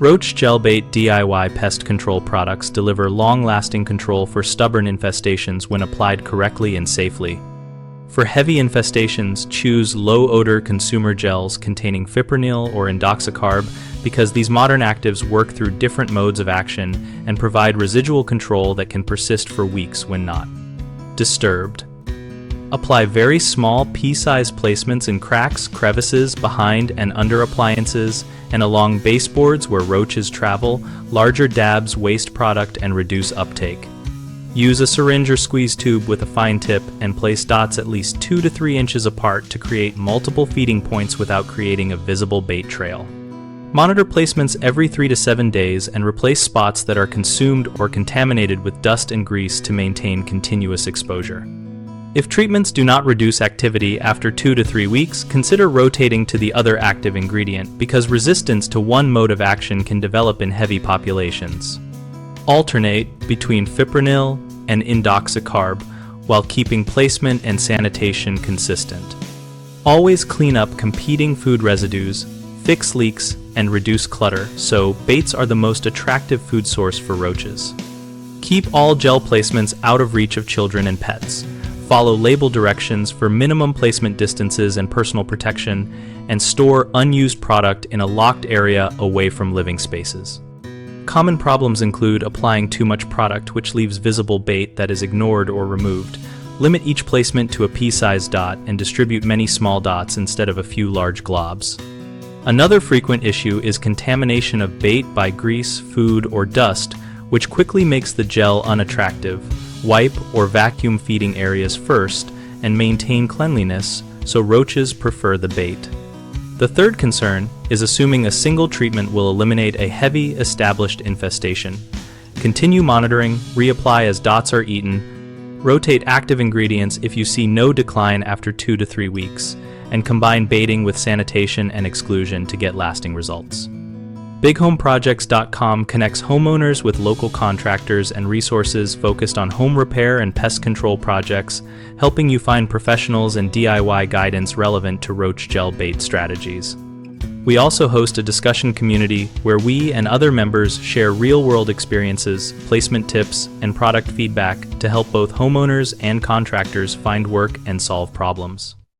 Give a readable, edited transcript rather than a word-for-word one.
Roach Gel Bait DIY pest control products deliver long-lasting control for stubborn infestations when applied correctly and safely. For heavy infestations, choose low-odor consumer gels containing Fipronil or Indoxacarb because these modern actives work through different modes of action and provide residual control that can persist for weeks when not disturbed. Apply very small pea-sized placements in cracks, crevices, behind and under appliances, and along baseboards where roaches travel. Larger dabs waste product and reduce uptake. Use a syringe or squeeze tube with a fine tip and place dots at least 2 to 3 inches apart to create multiple feeding points without creating a visible bait trail. Monitor placements every 3 to 7 days and replace spots that are consumed or contaminated with dust and grease to maintain continuous exposure. If treatments do not reduce activity after 2 to 3 weeks, consider rotating to the other active ingredient because resistance to one mode of action can develop in heavy populations. Alternate between Fipronil and Indoxacarb while keeping placement and sanitation consistent. Always clean up competing food residues, fix leaks, and reduce clutter, so baits are the most attractive food source for roaches. Keep all gel placements out of reach of children and pets. Follow label directions for minimum placement distances and personal protection, and store unused product in a locked area away from living spaces. Common problems include applying too much product, which leaves visible bait that is ignored or removed. Limit each placement to a pea-sized dot and distribute many small dots instead of a few large globs. Another frequent issue is contamination of bait by grease, food, or dust, which quickly makes the gel unattractive. Wipe or vacuum feeding areas first and maintain cleanliness so roaches prefer the bait. The third concern is assuming a single treatment will eliminate a heavy, established infestation. Continue monitoring, reapply as dots are eaten, rotate active ingredients if you see no decline after 2 to 3 weeks, and combine baiting with sanitation and exclusion to get lasting results. BigHomeProjects.com connects homeowners with local contractors and resources focused on home repair and pest control projects, helping you find professionals and DIY guidance relevant to roach gel bait strategies. We also host a discussion community where we and other members share real-world experiences, placement tips, and product feedback to help both homeowners and contractors find work and solve problems.